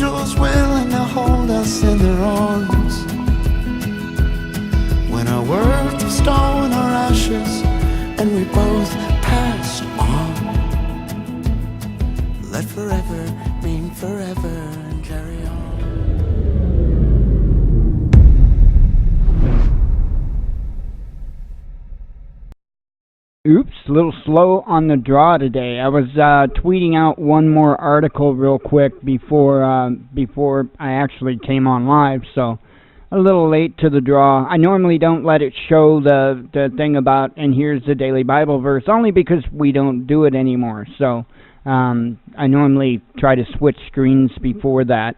angels willing to hold us in their arms. When our words of stone are ashes and we both passed on, let forever mean forever and carry on. Oops, a little slow on the draw today. I was tweeting out one more article real quick before I actually came on live, so a little late to the draw. I normally don't let it show the thing about, and here's the daily Bible verse, only because we don't do it anymore. So I normally try to switch screens before that.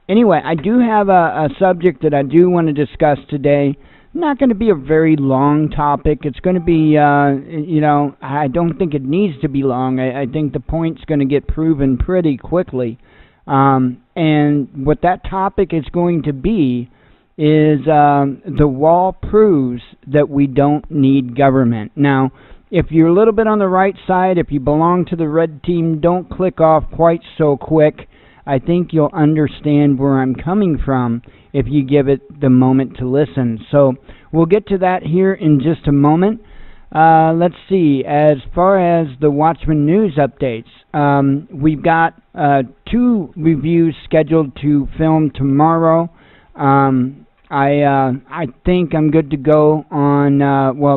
Anyway, I do have a subject that I do want to discuss today. Not going to be a very long topic. It's going to be, I don't think it needs to be long. I think the point's going to get proven pretty quickly. And what that topic is going to be is the wall proves that we don't need government. Now, if you're a little bit on the right side, if you belong to the red team, don't click off quite so quick. I think you'll understand where I'm coming from if you give it the moment to listen. So we'll get to that here in just a moment. Let's see. As far as the Watchman news updates, we've got 2 reviews scheduled to film tomorrow. I think I'm good to go on,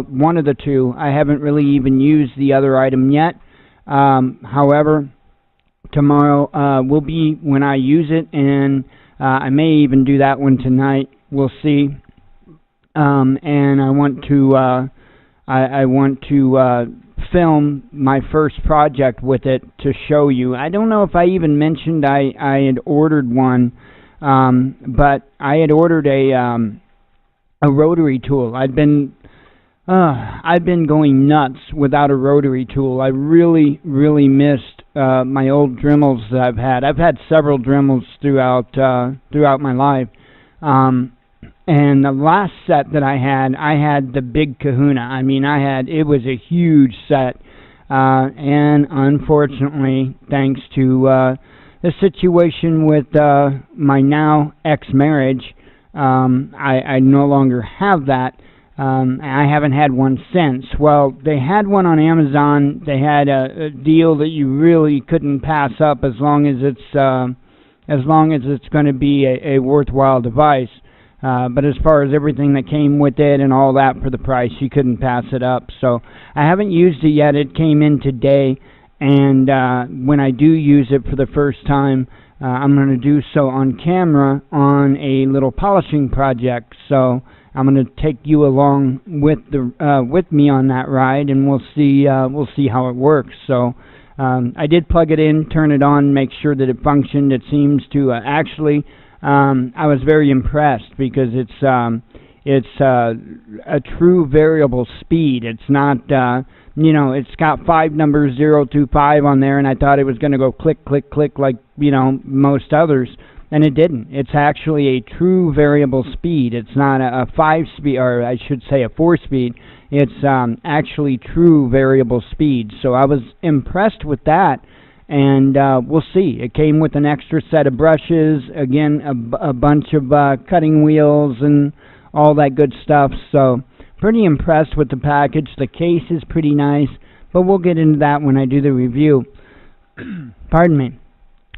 one of the 2. I haven't really even used the other item yet. However, tomorrow will be when I use it, and I may even do that one tonight. We'll see. And I want to film my first project with it to show you. I don't know if I even mentioned I had ordered one, but I had ordered a rotary tool. I've been going nuts without a rotary tool. I really missed my old Dremels that I've had. I've had several Dremels throughout my life. And the last set that I had the big kahuna. I mean, it was a huge set. And unfortunately, thanks to the situation with my now ex-marriage, I no longer have that. I haven't had one since. Well, they had one on Amazon. They had a deal that you really couldn't pass up as long as it's going to be a worthwhile device. But as far as everything that came with it and all that for the price, you couldn't pass it up. So I haven't used it yet. It came in today, and when I do use it for the first time, I'm going to do so on camera on a little polishing project. So I'm going to take you along with me on that ride, and we'll see how it works. So I did plug it in, turn it on, make sure that it functioned. It seems to actually. I was very impressed because it's a true variable speed. It's not it's got 5 numbers 0 to 5 on there, and I thought it was going to go click click click like most others. And it didn't. It's actually a true variable speed. It's not a 5-speed, or I should say a 4-speed. It's actually true variable speed. So I was impressed with that, and we'll see. It came with an extra set of brushes, again, a bunch of cutting wheels and all that good stuff. So pretty impressed with the package. The case is pretty nice, but we'll get into that when I do the review. Pardon me.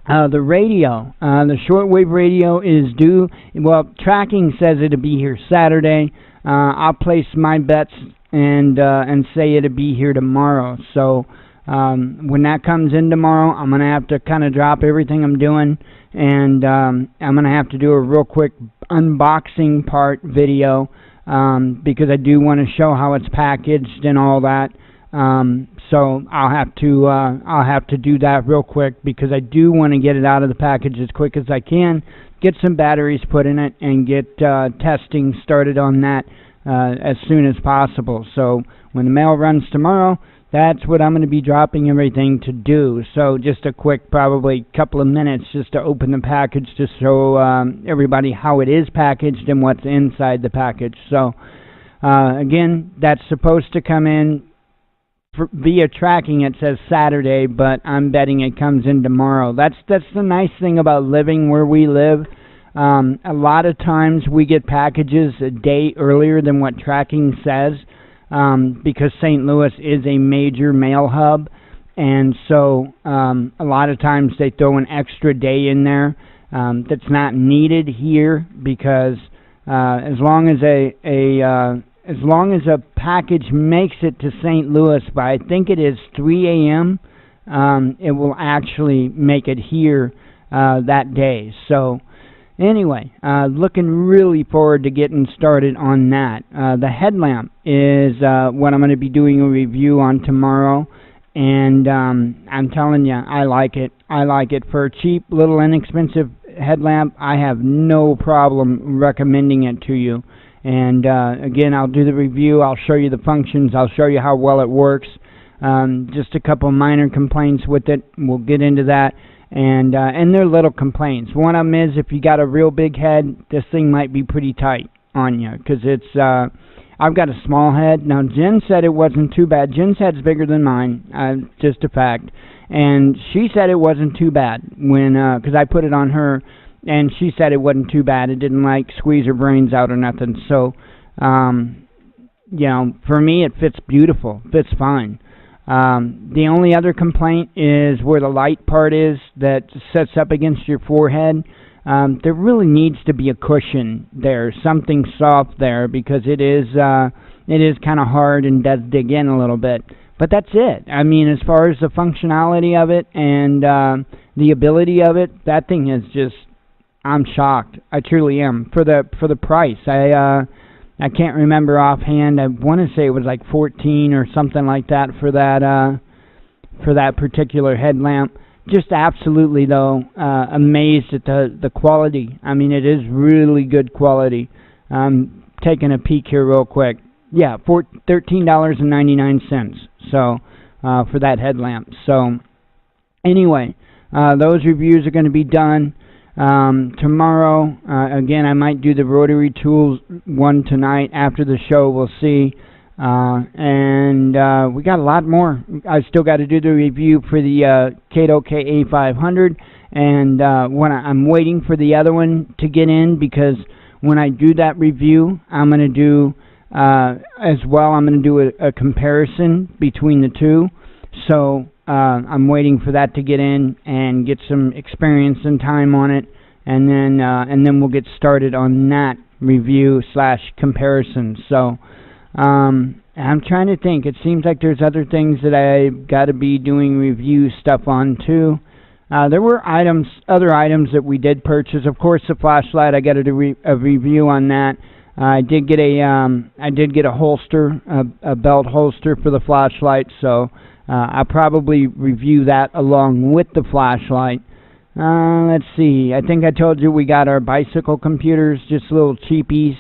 The radio, the shortwave radio is due. Well, tracking says it'll be here Saturday. I'll place my bets and say it'll be here tomorrow. So when that comes in tomorrow, I'm going to have to kind of drop everything I'm doing, and I'm going to have to do a real quick unboxing part video because I do want to show how it's packaged and all that. So I'll have to do that real quick because I do want to get it out of the package as quick as I can, get some batteries put in it, and get testing started on that as soon as possible. So when the mail runs tomorrow, that's what I'm going to be dropping everything to do. So just a quick, probably couple of minutes just to open the package to show everybody how it is packaged and what's inside the package. So again, that's supposed to come in via tracking it says Saturday, but I'm betting it comes in tomorrow. That's the nice thing about living where we live. A lot of times we get packages a day earlier than what tracking says, because St. Louis is a major mail hub, and so a lot of times they throw an extra day in there that's not needed here, because as long as a package makes it to St. Louis by, I think it is 3 a.m., it will actually make it here that day. So anyway, looking really forward to getting started on that. The headlamp is what I'm going to be doing a review on tomorrow, and I'm telling you, I like it. I like it. For a cheap, little inexpensive headlamp, I have no problem recommending it to you. And again, I'll do the review, I'll show you the functions, I'll show you how well it works. Just a couple minor complaints with it, we'll get into that. And they're little complaints. One of them is, if you got a real big head, this thing might be pretty tight on you, because it's, I've got a small head. Now, Jen said it wasn't too bad. Jen's head's bigger than mine, just a fact. And she said it wasn't too bad when, because I put it on her, and she said it wasn't too bad. It didn't, like, squeeze her brains out or nothing. So, you know, for me, it fits beautiful. Fits fine. The only other complaint is where the light part is that sets up against your forehead. There really needs to be a cushion there, something soft there, because it is kind of hard and does dig in a little bit. But that's it. I mean, as far as the functionality of it and the ability of it, that thing is just, I'm shocked. I truly am. For the price. I can't remember offhand. I want to say it was like 14 or something like that for that particular headlamp. Just absolutely, though, amazed at the quality. I mean, it is really good quality. Taking a peek here real quick. Yeah, $13.99. So for that headlamp. So anyway, those reviews are going to be done. Tomorrow, again, I might do the rotary tools one tonight after the show. We'll see. And we got a lot more. I still got to do the review for the Kato KA500, and I'm waiting for the other one to get in, because when I do that review, I'm going to do as well. I'm going to do a comparison between the two. So I'm waiting for that to get in and get some experience and time on it, and then we'll get started on that review / comparison. So I'm trying to think. It seems like there's other things that I've got to be doing review stuff on too. There were other items that we did purchase. Of course, the flashlight. I got to do a review on that. I did get a holster, a belt holster for the flashlight. So I'll probably review that along with the flashlight. Let's see. I think I told you we got our bicycle computers, just little cheapies.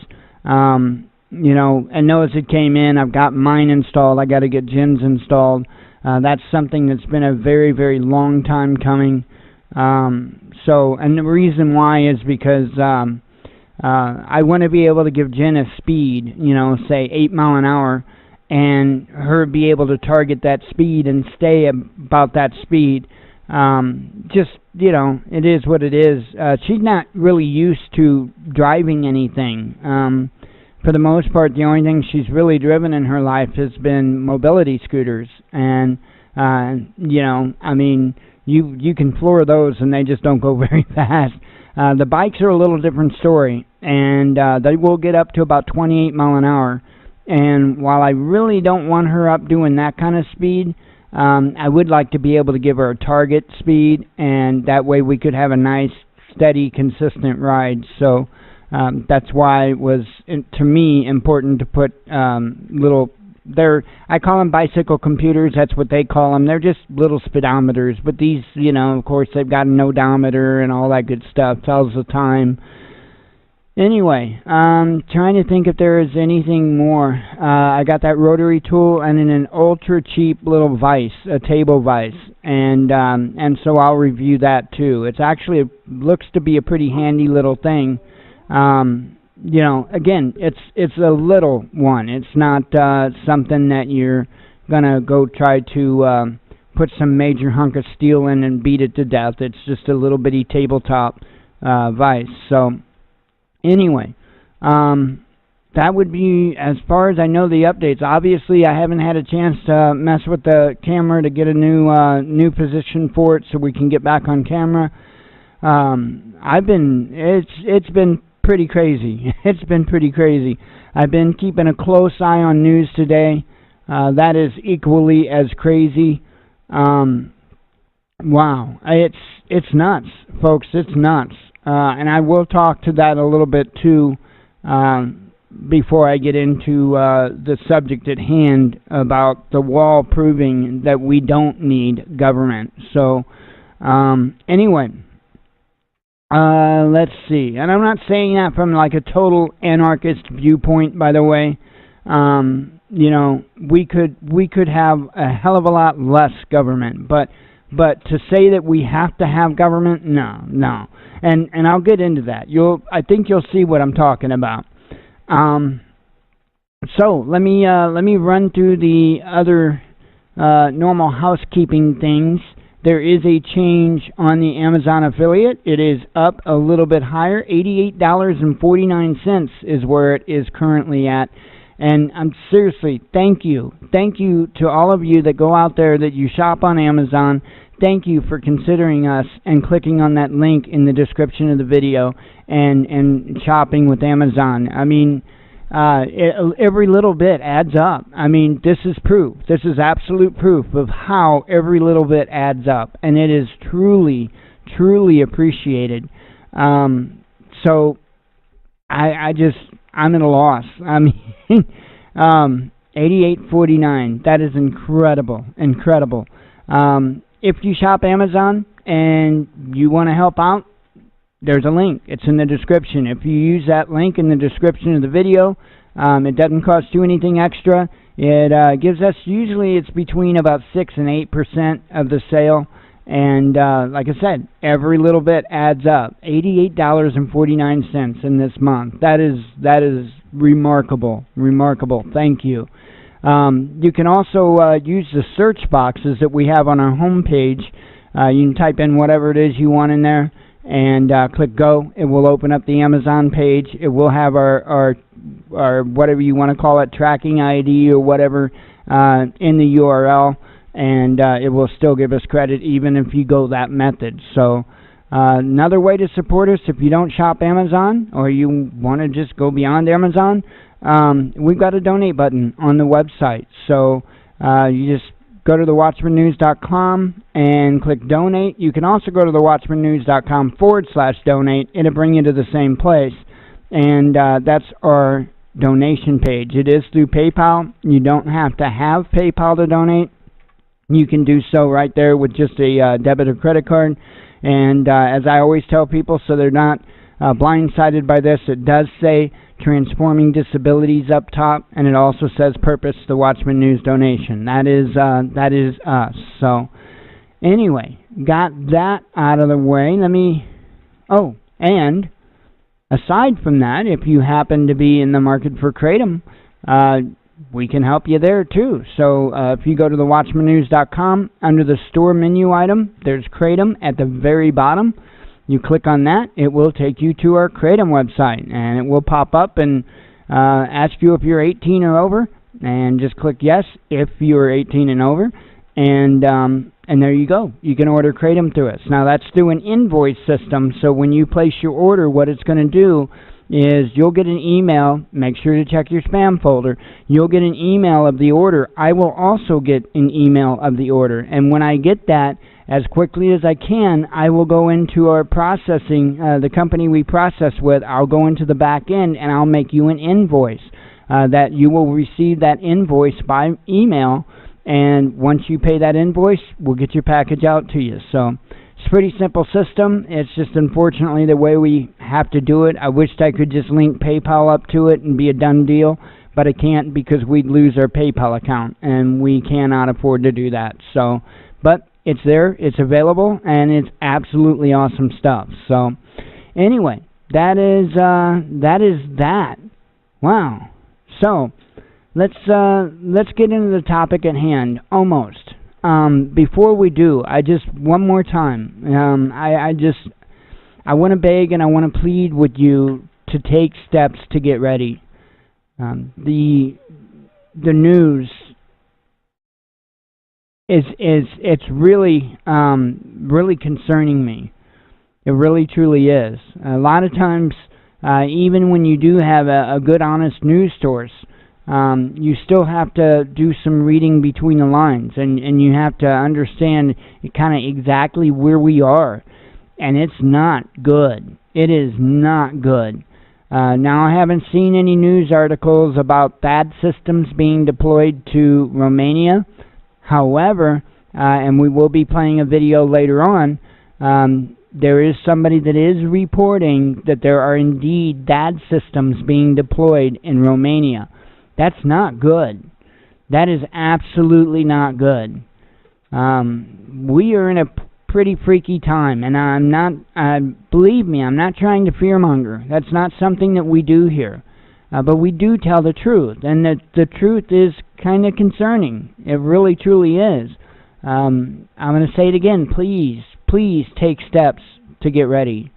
You know, and those that came in, I've got mine installed. I got to get Jen's installed. That's something that's been a very, very long time coming. So, and the reason why is because I want to be able to give Jen a speed, you know, say 8 mile an hour, and her be able to target that speed and stay about that speed. Just, you know, it is what it is. She's not really used to driving anything. For the most part, the only thing she's really driven in her life has been mobility scooters. And, you know, I mean, you can floor those and they just don't go very fast. The bikes are a little different story, and they will get up to about 28 mile an hour. And while I really don't want her up doing that kind of speed, I would like to be able to give her a target speed, and that way we could have a nice, steady, consistent ride. So that's why it was, to me, important to put I call them bicycle computers. That's what they call them. They're just little speedometers. But these, you know, of course, they've got an odometer and all that good stuff. Tells the time. Anyway, trying to think if there is anything more. I got that rotary tool and in an ultra cheap little vise, a table vise, and so I'll review that too. It's actually looks to be a pretty handy little thing. You know, again, it's a little one. It's not something that you're gonna go try to put some major hunk of steel in and beat it to death. It's just a little bitty tabletop vise. So anyway, that would be, as far as I know, the updates. Obviously, I haven't had a chance to mess with the camera to get a new position for it so we can get back on camera. It's been pretty crazy. It's been pretty crazy. I've been keeping a close eye on news today. That is equally as crazy. Wow, it's nuts, folks. It's nuts. And I will talk to that a little bit too. Before I get into the subject at hand about the wall proving that we don't need government. So, anyway, let's see. And I'm not saying that from like a total anarchist viewpoint, by the way. You know, we could have a hell of a lot less government, but to say that we have to have government, no. And I'll get into that. I think you'll see what I'm talking about. So let me run through the other normal housekeeping things. There is a change on the Amazon affiliate. It is up a little bit higher. $88.49 is where it is currently at. And I'm seriously, thank you to all of you that go out there, that you shop on Amazon. Thank you for considering us and clicking on that link in the description of the video and shopping with Amazon. I mean, every little bit adds up. I mean, this is proof. This is absolute proof of how every little bit adds up, and it is truly, truly appreciated. So I'm at a loss. I mean, $88.49. That is incredible. If you shop Amazon and you want to help out, there's a link. It's in the description. If you use that link in the description of the video, it doesn't cost you anything extra. It gives us, usually it's between about 6 and 8% of the sale. And like I said, every little bit adds up. $88.49 in this month. That is remarkable. Thank you. You can also use the search boxes that we have on our home page. You can type in whatever it is you want in there and click go. It will open up the Amazon page. It will have our whatever you want to call it, tracking ID or whatever in the URL, and it will still give us credit even if you go that method. So another way to support us, if you don't shop Amazon or you want to just go beyond Amazon, we've got a donate button on the website. So you just go to thewatchmannews.com and click donate. You can also go to thewatchmannews.com/donate. It'll bring you to the same place. And that's our donation page. It is through PayPal. You don't have to have PayPal to donate. You can do so right there with just a debit or credit card. And as I always tell people, so they're not blindsided by this, it does say Transforming Disabilities up top, and it also says Purpose, the Watchman News donation. That is us. So anyway, got that out of the way. And aside from that, if you happen to be in the market for Kratom, we can help you there too. So if you go to thewatchmannews.com, under the store menu item, there's Kratom at the very bottom. You click on that, it will take you to our Kratom website, and it will pop up and ask you if you're 18 or over, and just click yes if you're 18 and over, and there you go. You can order Kratom through us. Now that's through an invoice system, so when you place your order, what it's going to do is you'll get an email. Make sure to check your spam folder. You'll get an email of the order. I will also get an email of the order, and when I get that, as quickly as I can, I will go into our processing, the company we process with. I'll go into the back end and I'll make you an invoice that you will receive that invoice by email, and once you pay that invoice, we'll get your package out to you. So it's a pretty simple system. It's just unfortunately the way we have to do it. I wished I could just link PayPal up to it and be a done deal, but I can't because we'd lose our PayPal account, and we cannot afford to do that. So, but it's there, it's available, and it's absolutely awesome stuff. So anyway, that is that. Wow. So let's get into the topic at hand. Almost. Before we do, I just one more time. I want to beg and I want to plead with you to take steps to get ready. The news it's really really concerning me. It really truly is. A lot of times, even when you do have a good, honest news source, you still have to do some reading between the lines, and you have to understand kind of exactly where we are. And it's not good. It is not good. Now, I haven't seen any news articles about THAAD systems being deployed to Romania. However, and we will be playing a video later on, there is somebody that is reporting that there are indeed THAAD systems being deployed in Romania. That's not good. That is absolutely not good. We are in a pretty freaky time, and believe me, I'm not trying to fearmonger. That's not something that we do here. But we do tell the truth, and the truth is kind of concerning. It really, truly is. I'm going to say it again. Please take steps to get ready.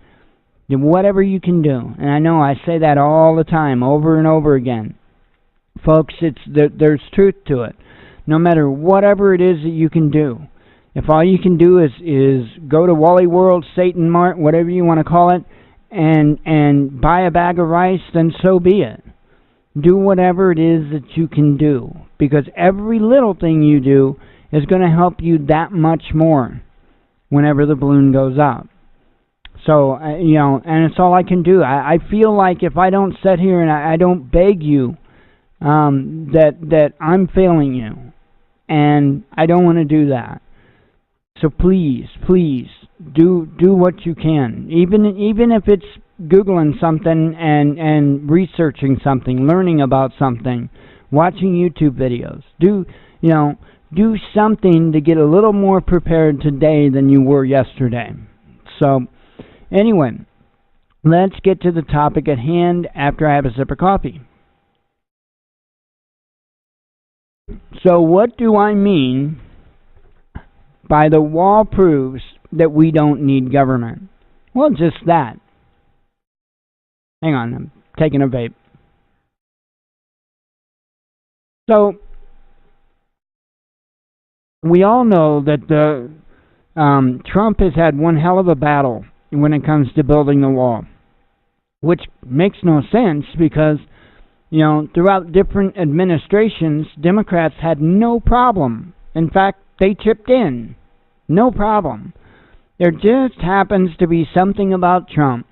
Whatever you can do. And I know I say that all the time, over and over again. Folks, there's truth to it. No matter whatever it is that you can do. If all you can do is go to Wally World, Satan Mart, whatever you want to call it, and buy a bag of rice, then so be it. Do whatever it is that you can do. Because every little thing you do is going to help you that much more whenever the balloon goes up. So, and it's all I can do. I feel like if I don't sit here and I don't beg you, that I'm failing you. And I don't want to do that. So please do what you can. Even if it's Googling something and researching something, learning about something, watching YouTube videos. Do something to get a little more prepared today than you were yesterday. So, anyway, let's get to the topic at hand after I have a sip of coffee. So, what do I mean by the wall proves that we don't need government? Well, just that. Hang on, I'm taking a vape. So, we all know that Trump has had one hell of a battle when it comes to building the wall, which makes no sense because, throughout different administrations, Democrats had no problem. In fact, they chipped in. No problem. There just happens to be something about Trump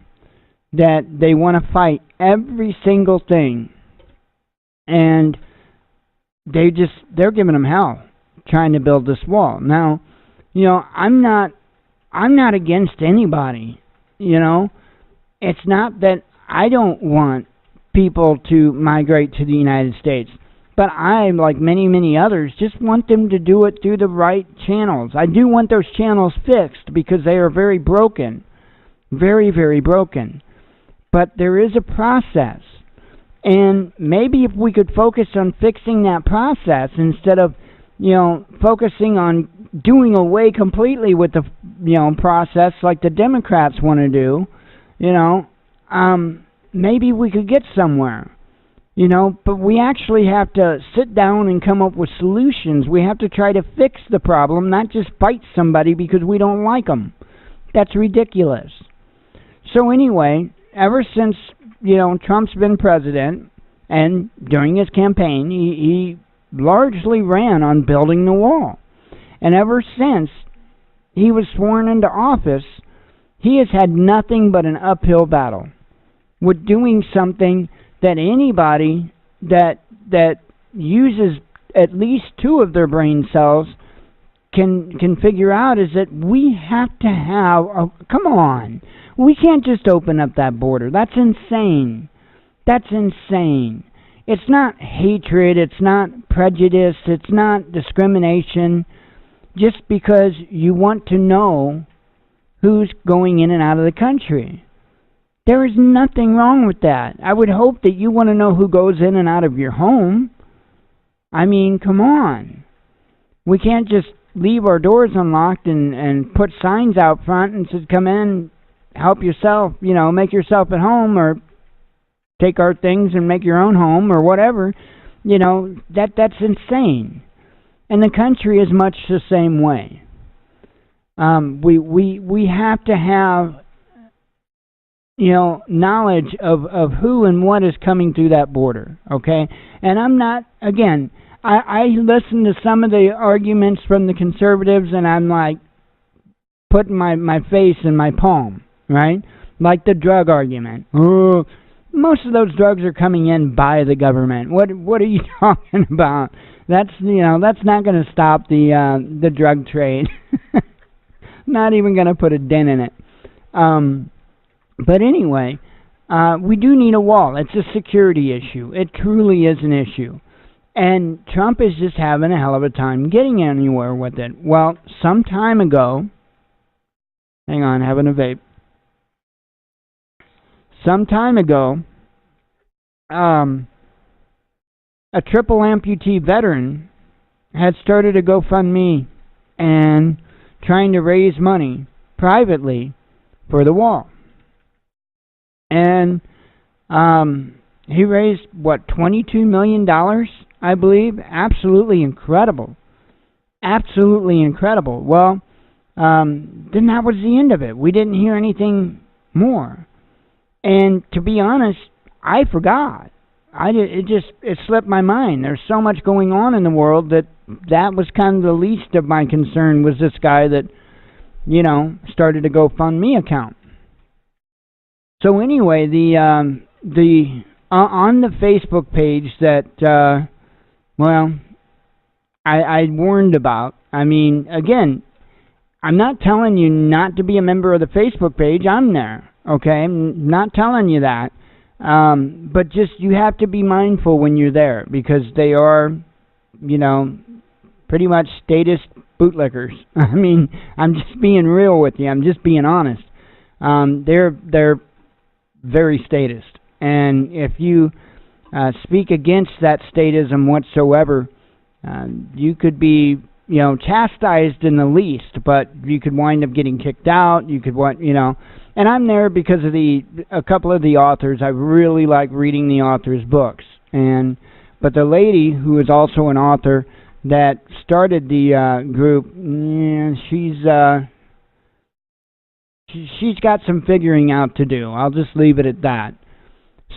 that they want to fight every single thing. And they're giving him hell trying to build this wall. Now, I'm not against anybody, It's not that I don't want people to migrate to the United States. But I, like many, many others, just want them to do it through the right channels. I do want those channels fixed because they are very broken. Very, very broken. But there is a process. And maybe if we could focus on fixing that process instead of, focusing on doing away completely with the, process like the Democrats want to do, maybe we could get somewhere. But we actually have to sit down and come up with solutions. We have to try to fix the problem, not just fight somebody because we don't like them. That's ridiculous. So anyway, ever since, Trump's been president, and during his campaign, he largely ran on building the wall. And ever since he was sworn into office, he has had nothing but an uphill battle with doing something that anybody that uses at least two of their brain cells can figure out is that we have to have come on. We can't just open up that border. That's insane. That's insane. It's not hatred, it's not prejudice, it's not discrimination. Just because you want to know who's going in and out of the country. There is nothing wrong with that. I would hope that you want to know who goes in and out of your home. I mean, come on. We can't just leave our doors unlocked and put signs out front and says, come in, help yourself, make yourself at home, or take our things and make your own home, or whatever. That's insane. And the country is much the same way. We have to have knowledge of who and what is coming through that border, okay? And I'm not, again, I listen to some of the arguments from the conservatives, and I'm like putting my face in my palm, right? Like the drug argument. Oh, most of those drugs are coming in by the government. What are you talking about? That's not going to stop the drug trade. Not even going to put a dent in it. But anyway, we do need a wall. It's a security issue. It truly is an issue. And Trump is just having a hell of a time getting anywhere with it. Well, some time ago, hang on, having a vape. Some time ago, a triple amputee veteran had started a GoFundMe and trying to raise money privately for the wall. And he raised, $22 million, I believe? Absolutely incredible. Absolutely incredible. Well, then that was the end of it. We didn't hear anything more. And to be honest, I forgot. It slipped my mind. There's so much going on in the world that was kind of the least of my concern, was this guy that, started a GoFundMe account. So anyway, the on the Facebook page that, I warned about. I mean, again, I'm not telling you not to be a member of the Facebook page. I'm there, okay? I'm not telling you that. But just, you have to be mindful when you're there, because they are, pretty much statist bootlickers. I mean, I'm just being real with you. I'm just being honest. They're very statist. And if you speak against that statism whatsoever, you could be, chastised in the least, but you could wind up getting kicked out. You could and I'm there because of a couple of the authors. I really like reading the authors' books. But the lady who is also an author that started the group, she's got some figuring out to do. I'll just leave it at that.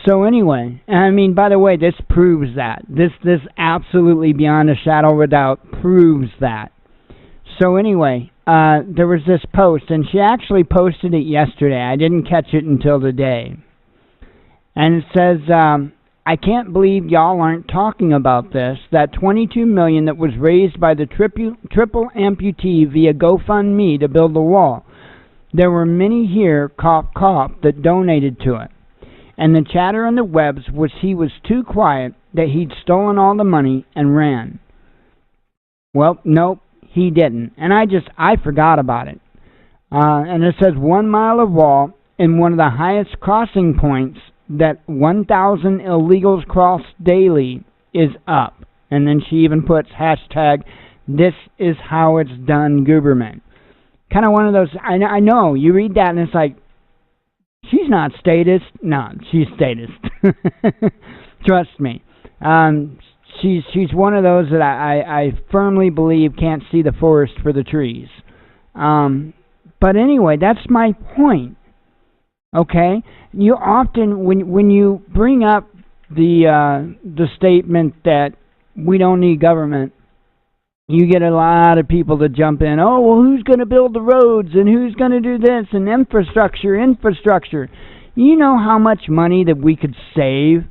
So anyway, I mean, by the way, this proves that. This absolutely, beyond a shadow of a doubt, proves that. So anyway, there was this post, and she actually posted it yesterday. I didn't catch it until today. And it says, I can't believe y'all aren't talking about this. That $22 million that was raised by the triple amputee via GoFundMe to build the wall. There were many here, cough, cough, that donated to it. And the chatter on the webs was he was too quiet, that he'd stolen all the money and ran. Well, nope, he didn't. And I forgot about it. And it says 1 mile of wall in one of the highest crossing points that 1,000 illegals cross daily is up. And then she even puts hashtag, this is how it's done, Gooberman. Kind of one of those, I know, you read that and it's like, she's not statist. No, she's statist. Trust me. She's one of those that I firmly believe can't see the forest for the trees. But anyway, that's my point. Okay? You often, when you bring up the statement that we don't need government, you get a lot of people to jump in. Oh, well, who's going to build the roads, and who's going to do this, and infrastructure. You know how much money that we could save?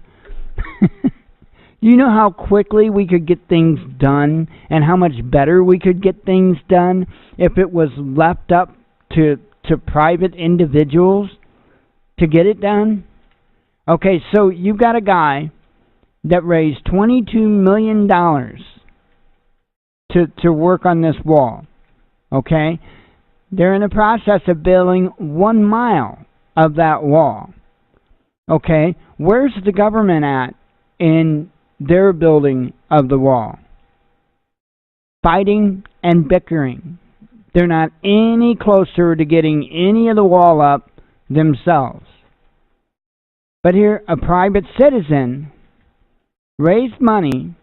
You know how quickly we could get things done, and how much better we could get things done if it was left up to private individuals to get it done? Okay, so you've got a guy that raised $22 million to work on this wall. Okay? They're in the process of building 1 mile of that wall. Okay? Where's the government at in their building of the wall. Fighting and bickering. They're not any closer to getting any of the wall up themselves. But here, a private citizen raised money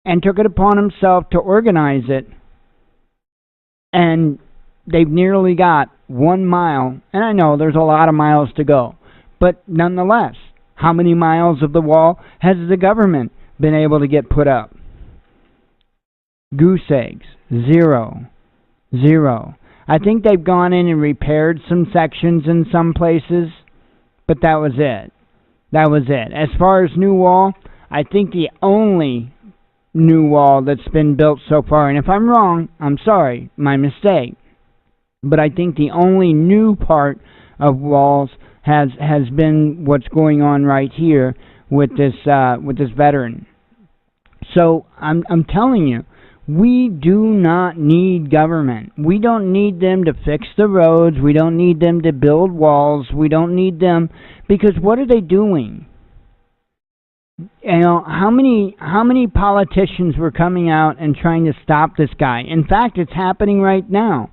and took it upon himself to organize it, and they've nearly got 1 mile, and I know there's a lot of miles to go, but nonetheless, how many miles of the wall has the government been able to get put up? Goose eggs. 0. 0. I think they've gone in and repaired some sections in some places, but that was it. That was it. As far as new wall, I think the only new wall that's been built so far, and if I'm wrong, I'm sorry, my mistake, but I think the only new part of walls has been what's going on right here with this veteran. So I'm telling you, we do not need government. We don't need them to fix the roads. We don't need them to build walls. We don't need them, because what are they doing? You know, how many politicians were coming out and trying to stop this guy? In fact, it's happening right now.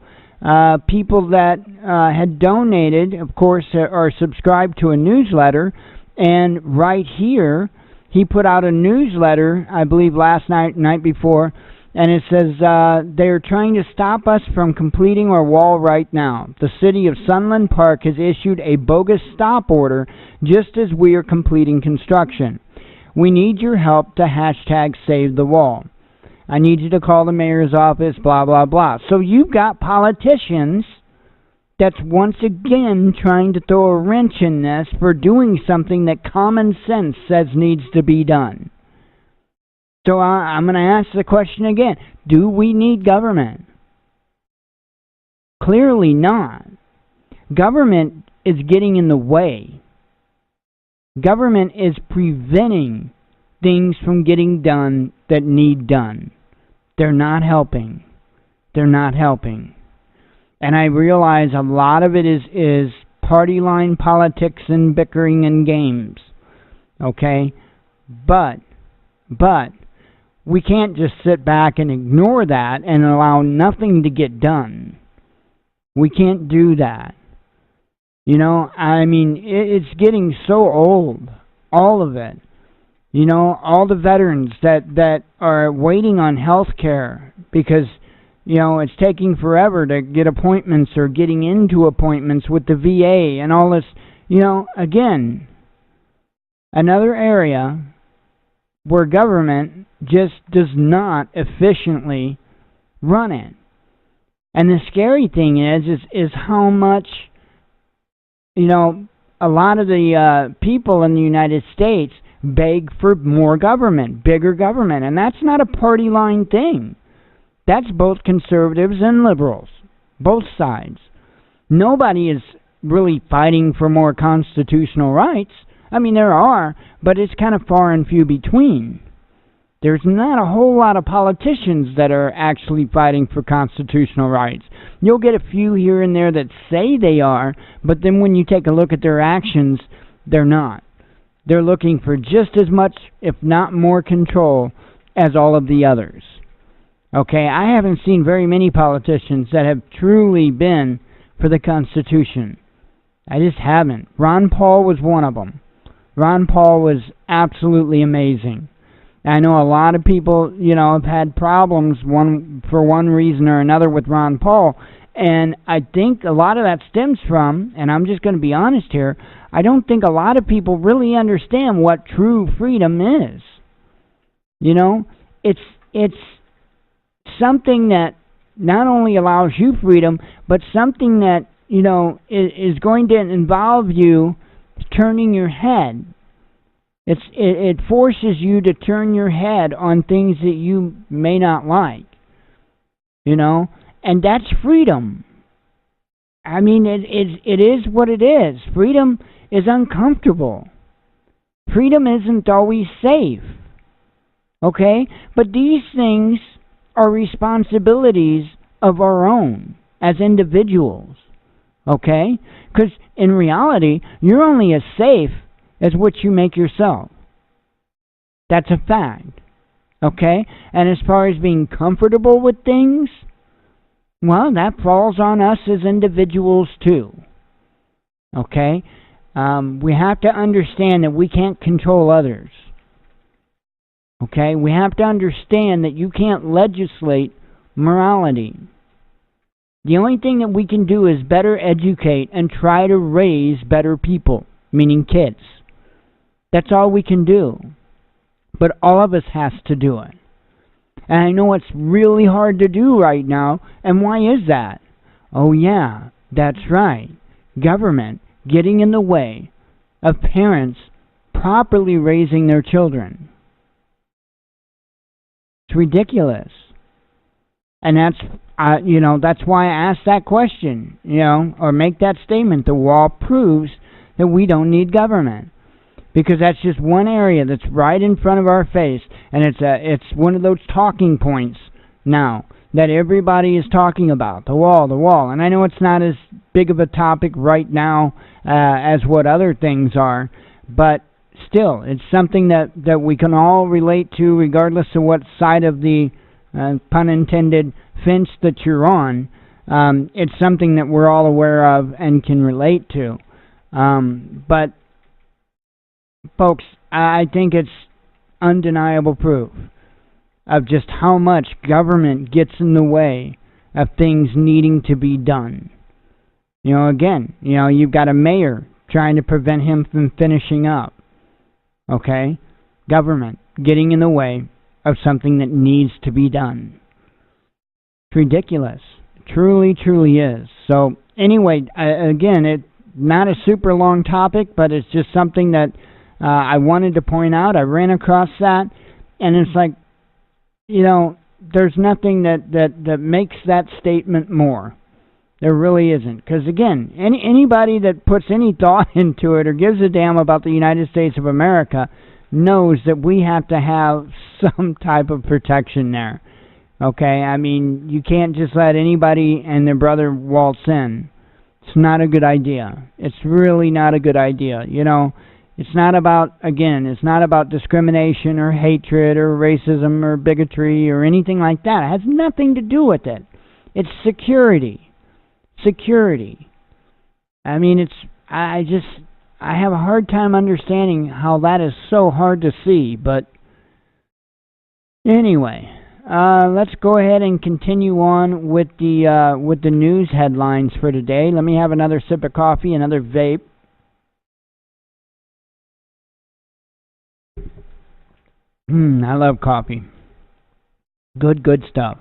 People that had donated, of course, are subscribed to a newsletter, and right here, he put out a newsletter, I believe last night before, and it says, they're trying to stop us from completing our wall right now. The city of Sunland Park has issued a bogus stop order just as we are completing construction. We need your help to hashtag save the wall. I need you to call the mayor's office, blah, blah, blah. So you've got politicians that's once again trying to throw a wrench in this for doing something that common sense says needs to be done. So I'm going to ask the question again. Do we need government? Clearly not. Government is getting in the way. Government is preventing things from getting done that need done. They're not helping. They're not helping. And I realize a lot of it is party line politics and bickering and games. Okay? But we can't just sit back and ignore that and allow nothing to get done. We can't do that. You know, I mean, it's getting so old, all of it. You know, all the veterans that are waiting on health care because, you know, it's taking forever to get appointments or getting into appointments with the VA and all this. You know, again, another area where government just does not efficiently run it. And the scary thing is how much, you know, a lot of the people in the United States beg for more government, bigger government. And that's not a party line thing. That's both conservatives and liberals, both sides. Nobody is really fighting for more constitutional rights. I mean, there are, but it's kind of far and few between. There's not a whole lot of politicians that are actually fighting for constitutional rights. You'll get a few here and there that say they are, but then when you take a look at their actions, they're not. They're looking for just as much, if not more, control as all of the others. Okay, I haven't seen very many politicians that have truly been for the Constitution. I just haven't. Ron Paul was one of them. Ron Paul was absolutely amazing. I know a lot of people, you know, have had problems for one reason or another with Ron Paul, and I think a lot of that stems from, and I'm just going to be honest here, I don't think a lot of people really understand what true freedom is. You know, it's something that not only allows you freedom, but something that, you know, is going to involve you turning your head. It forces you to turn your head on things that you may not like, you know, and that's freedom. I mean, it is what it is. Freedom is uncomfortable. Freedom isn't always safe, okay? But these things are responsibilities of our own as individuals, okay? Because in reality, you're only as safe as what you make yourself. That's a fact. Okay? And as far as being comfortable with things, well, that falls on us as individuals too. Okay? We have to understand that we can't control others. Okay? We have to understand that you can't legislate morality. The only thing that we can do is better educate and try to raise better people, meaning kids. That's all we can do. But all of us has to do it. And I know it's really hard to do right now. And why is that? Oh yeah, that's right. Government getting in the way of parents properly raising their children. It's ridiculous. And that's why I asked that question, or make that statement. The wall proves that we don't need government. Because that's just one area that's right in front of our face, and it's one of those talking points now that everybody is talking about. The wall. And I know it's not as big of a topic right now as what other things are, but still, it's something that we can all relate to regardless of what side of the, pun intended, fence that you're on. It's something that we're all aware of and can relate to. But folks, I think it's undeniable proof of just how much government gets in the way of things needing to be done. Again, you've got a mayor trying to prevent him from finishing up. Okay? Government getting in the way of something that needs to be done. It's ridiculous. It truly, truly is. So, anyway, again, it's not a super long topic, but it's just something that I wanted to point out. I ran across that, and it's like, there's nothing that makes that statement more. There really isn't. Because, again, anybody that puts any thought into it or gives a damn about the United States of America knows that we have to have some type of protection there. Okay? I mean, you can't just let anybody and their brother waltz in. It's not a good idea. It's really not a good idea. It's not about discrimination or hatred or racism or bigotry or anything like that. It has nothing to do with it. It's security. Security. I mean, I have a hard time understanding how that is so hard to see, but anyway, let's go ahead and continue on with the news headlines for today. Let me have another sip of coffee, another vape. I love coffee. Good stuff.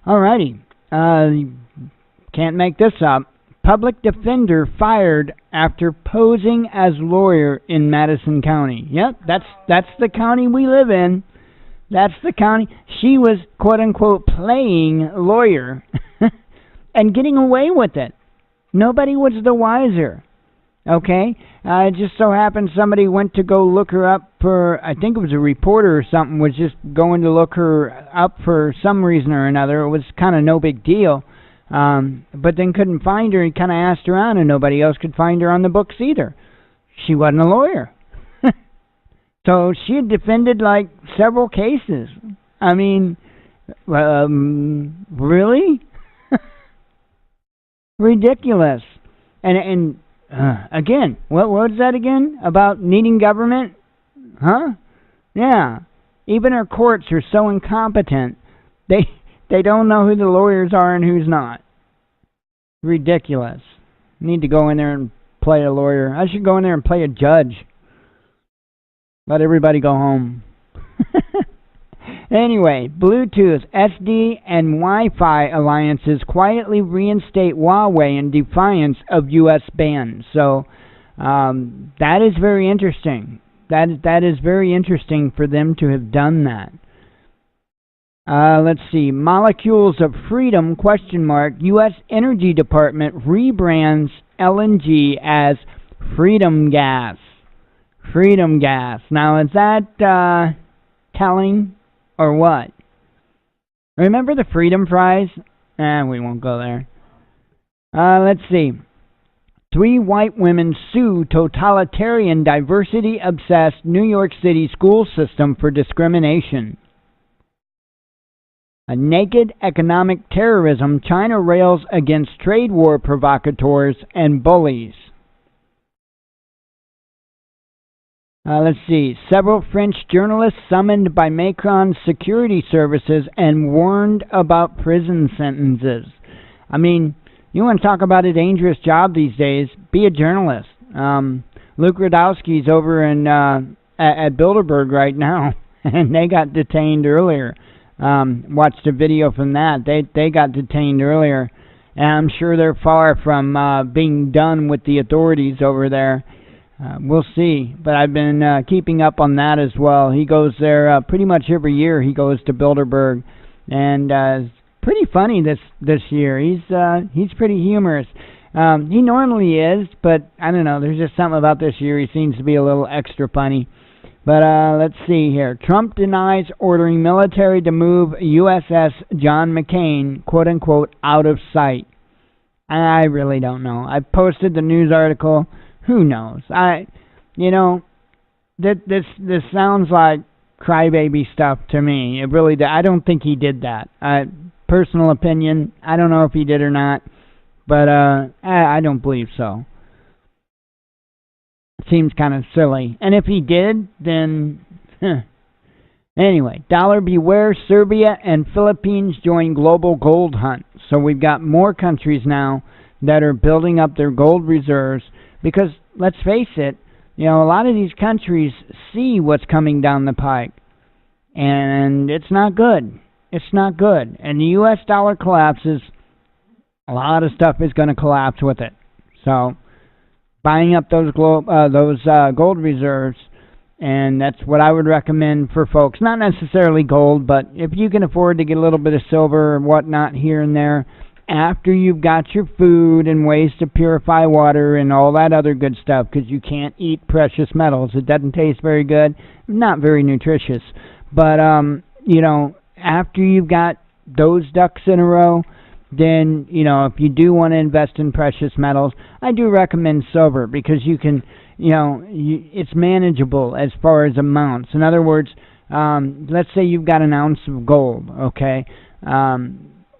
Alrighty. Can't make this up. Public defender fired after posing as lawyer in Madison County. Yep, that's the county we live in. That's the county. She was, quote unquote, playing lawyer and getting away with it. Nobody was the wiser. Okay? It just so happened somebody went to go look her up for, I think it was a reporter or something, was just going to look her up for some reason or another. It was kind of no big deal. But then couldn't find her. He kind of asked around and nobody else could find her on the books either. She wasn't a lawyer. So she had defended like several cases. I mean, really? Ridiculous. And again, what was that again? About needing government? Huh? Yeah. Even our courts are so incompetent, they don't know who the lawyers are and who's not. Ridiculous. Need to go in there and play a lawyer. I should go in there and play a judge. Let everybody go home. Anyway, Bluetooth, SD, and Wi-Fi alliances quietly reinstate Huawei in defiance of U.S. bans. So that is very interesting. That is very interesting for them to have done that. Let's see. Molecules of Freedom, ? U.S. Energy Department rebrands LNG as Freedom Gas. Freedom Gas. Now, is that telling or what? Remember the Freedom Fries? We won't go there. Let's see. 3 white women sue totalitarian diversity-obsessed New York City school system for discrimination. A naked economic terrorism, China rails against trade war provocateurs and bullies. Let's see. Several French journalists summoned by Macron's security services and warned about prison sentences. I mean, you want to talk about a dangerous job these days? Be a journalist. Luke Radowski's over in at Bilderberg right now, and they got detained earlier. Watched a video from that. They got detained earlier, and I'm sure they're far from being done with the authorities over there. We'll see, but I've been keeping up on that as well. He goes there pretty much every year. He goes to Bilderberg, and it's pretty funny this year. He's pretty humorous. He normally is, but I don't know. There's just something about this year. He seems to be a little extra funny. But let's see here. Trump denies ordering military to move USS John McCain, quote unquote, out of sight. I really don't know. I posted the news article. Who knows? This sounds like crybaby stuff to me. It really did. I don't think he did that. Personal opinion. I don't know if he did or not, but I don't believe so. Seems kind of silly. And if he did, then anyway. Dollar beware. Serbia and Philippines join global gold hunt. So we've got more countries now that are building up their gold reserves. Because, let's face it, a lot of these countries see what's coming down the pike. And it's not good. It's not good. And the U.S. dollar collapses, a lot of stuff is going to collapse with it. So, buying up those gold reserves, and that's what I would recommend for folks. Not necessarily gold, but if you can afford to get a little bit of silver and whatnot here and there, after you've got your food and ways to purify water and all that other good stuff, because you can't eat precious metals. It doesn't taste very good, not very nutritious. But, after you've got those ducks in a row, then, if you do want to invest in precious metals, I do recommend silver because you can, it's manageable as far as amounts. In other words, let's say you've got an ounce of gold, okay?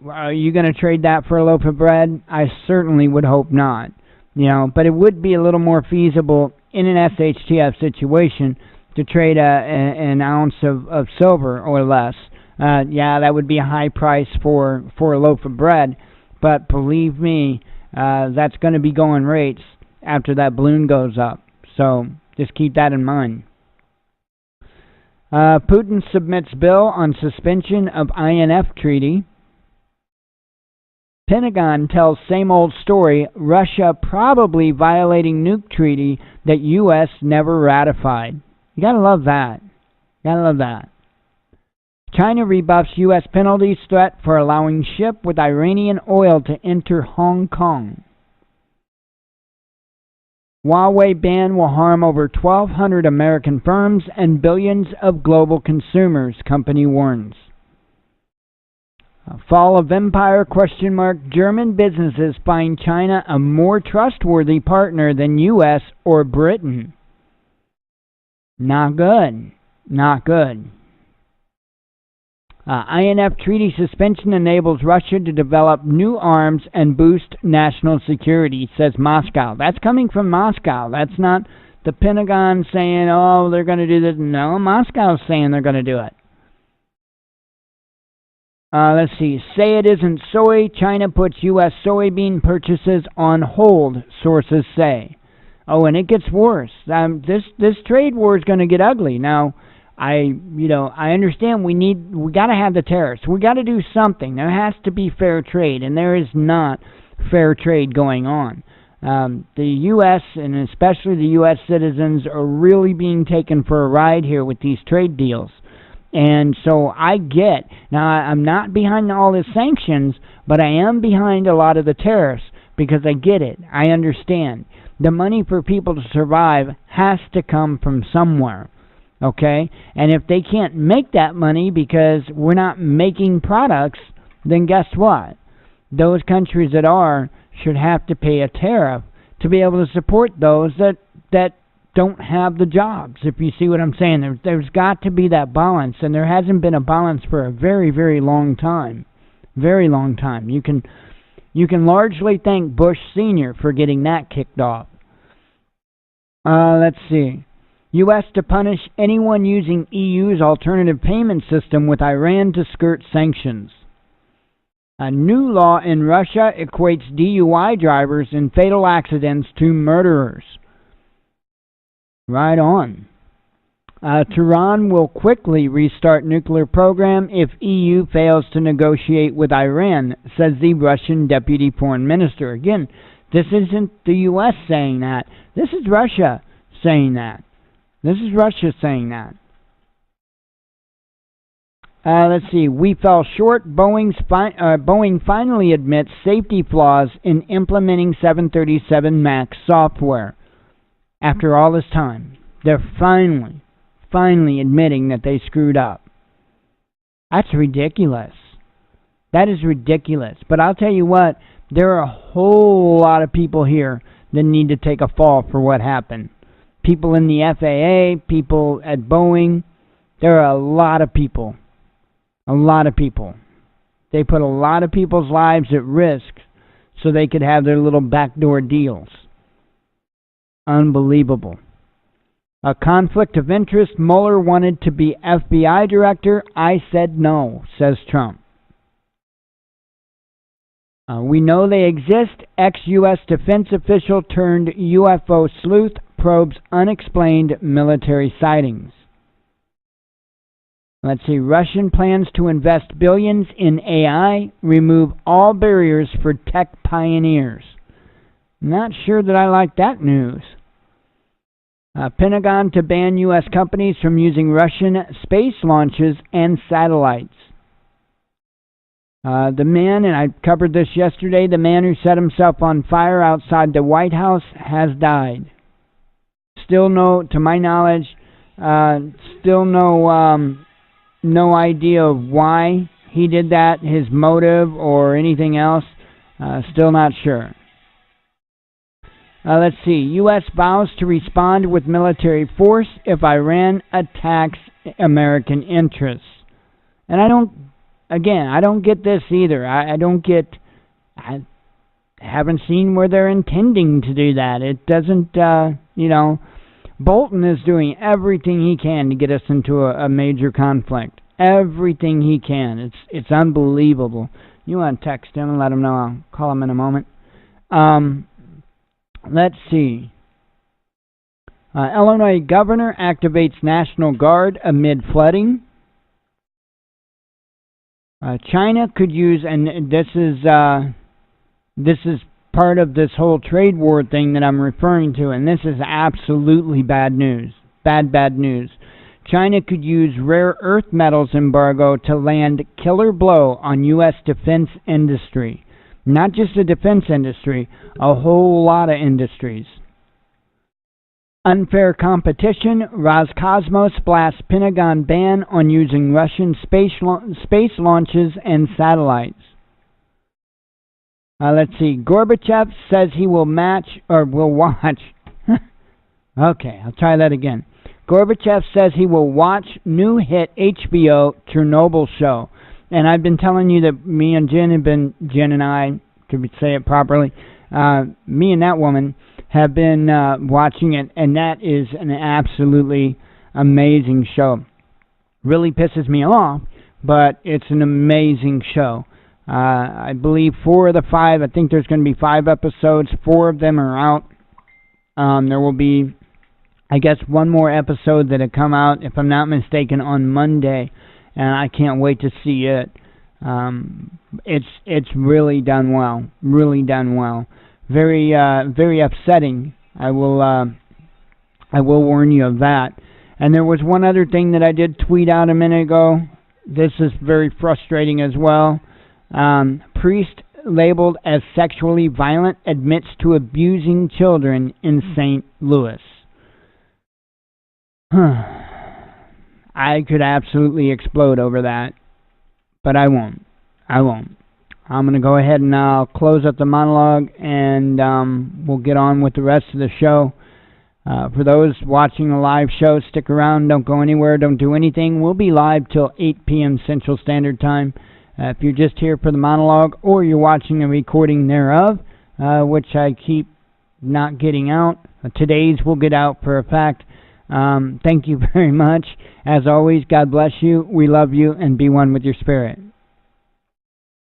Are you going to trade that for a loaf of bread? I certainly would hope not. But it would be a little more feasible in an SHTF situation to trade an ounce of silver or less. That would be a high price for a loaf of bread. But believe me, that's going to be going rates after that balloon goes up. So just keep that in mind. Putin submits bill on suspension of INF treaty. Pentagon tells same old story, Russia probably violating nuke treaty that U.S. never ratified. You gotta love that. China rebuffs U.S. penalties threat for allowing ship with Iranian oil to enter Hong Kong. Huawei ban will harm over 1,200 American firms and billions of global consumers, company warns. Fall of empire, ? German businesses find China a more trustworthy partner than U.S. or Britain. Not good. INF treaty suspension enables Russia to develop new arms and boost national security, says Moscow. That's coming from Moscow. That's not the Pentagon saying, oh, they're going to do this. No, Moscow's saying they're going to do it. Let's see. Say it isn't soy. China puts U.S. soybean purchases on hold, sources say. Oh, and it gets worse. This trade war is going to get ugly. Now, I understand we got to have the tariffs. We got to do something. There has to be fair trade, and there is not fair trade going on. The U.S. and especially the U.S. citizens are really being taken for a ride here with these trade deals. And so now I'm not behind all the sanctions, but I am behind a lot of the tariffs because I get it. I understand. The money for people to survive has to come from somewhere, okay? And if they can't make that money because we're not making products, then guess what? Those countries that should have to pay a tariff to be able to support those that don't have the jobs, if you see what I'm saying. There's got to be that balance, and there hasn't been a balance for a very, very long time. Very long time. You can largely thank Bush Sr. for getting that kicked off. Let's see. U.S. to punish anyone using EU's alternative payment system with Iran to skirt sanctions. A new law in Russia equates DUI drivers in fatal accidents to murderers. Right on. Tehran will quickly restart nuclear program if EU fails to negotiate with Iran, says the Russian deputy foreign minister. Again, this isn't the U.S. saying that. This is Russia saying that. This is Russia saying that. Let's see. We fell short. Boeing finally admits safety flaws in implementing 737 MAX software. After all this time, they're finally admitting that they screwed up. That's ridiculous. That is ridiculous. But I'll tell you what, there are a whole lot of people here that need to take a fall for what happened. People in the FAA, people at Boeing, there are a lot of people. A lot of people. They put a lot of people's lives at risk so they could have their little backdoor deals. Unbelievable. A conflict of interest. Mueller wanted to be FBI director. I said no, says Trump. We know they exist. Ex-U.S. defense official turned UFO sleuth probes unexplained military sightings. Let's see. Russian plans to invest billions in AI, remove all barriers for tech pioneers. Not sure that I like that news. Pentagon to ban U.S. companies from using Russian space launches and satellites. The man, and I covered this yesterday, the man who set himself on fire outside the White House has died. Still to my knowledge, still no idea of why he did that, his motive or anything else. Still not sure. Let's see. U.S. vows to respond with military force if Iran attacks American interests. And I don't get this either. I haven't seen where they're intending to do that. It doesn't, Bolton is doing everything he can to get us into a major conflict. Everything he can. It's unbelievable. You want to text him and let him know. I'll call him in a moment. Let's see. Illinois governor activates National Guard amid flooding. China could use, and this is part of this whole trade war thing that I'm referring to, and this is absolutely bad news. Bad news. China could use rare earth metals embargo to land killer blow on U.S. defense industry. Not just the defense industry, a whole lot of industries. Unfair competition. Roscosmos blasts Pentagon ban on using Russian space launches and satellites. Let's see. Gorbachev says he will watch. Okay, I'll try that again. Gorbachev says he will watch new hit HBO Chernobyl show. And I've been telling you that me and Jen and I, to say it properly, me and that woman have been watching it, and that is an absolutely amazing show. Really pisses me off, but it's an amazing show. I believe 4 of the 5, I think there's going to be 5 episodes, 4 of them are out. There will be, I guess, one more episode that'll come out, if I'm not mistaken, on Monday. And I can't wait to see it. It's really done well. Really done well. Very upsetting. I will warn you of that. And there was one other thing that I did tweet out a minute ago. This is very frustrating as well. Priest labeled as sexually violent admits to abusing children in St. Louis. I could absolutely explode over that, but I won't. I'm going to go ahead and close up the monologue, and we'll get on with the rest of the show. For those watching the live show, stick around. Don't go anywhere. Don't do anything. We'll be live till 8 p.m. Central Standard Time. If you're just here for the monologue or you're watching the recording thereof, which I keep not getting out, today's will get out for a fact. Thank you very much. As always, God bless you. We love you, and be one with your spirit.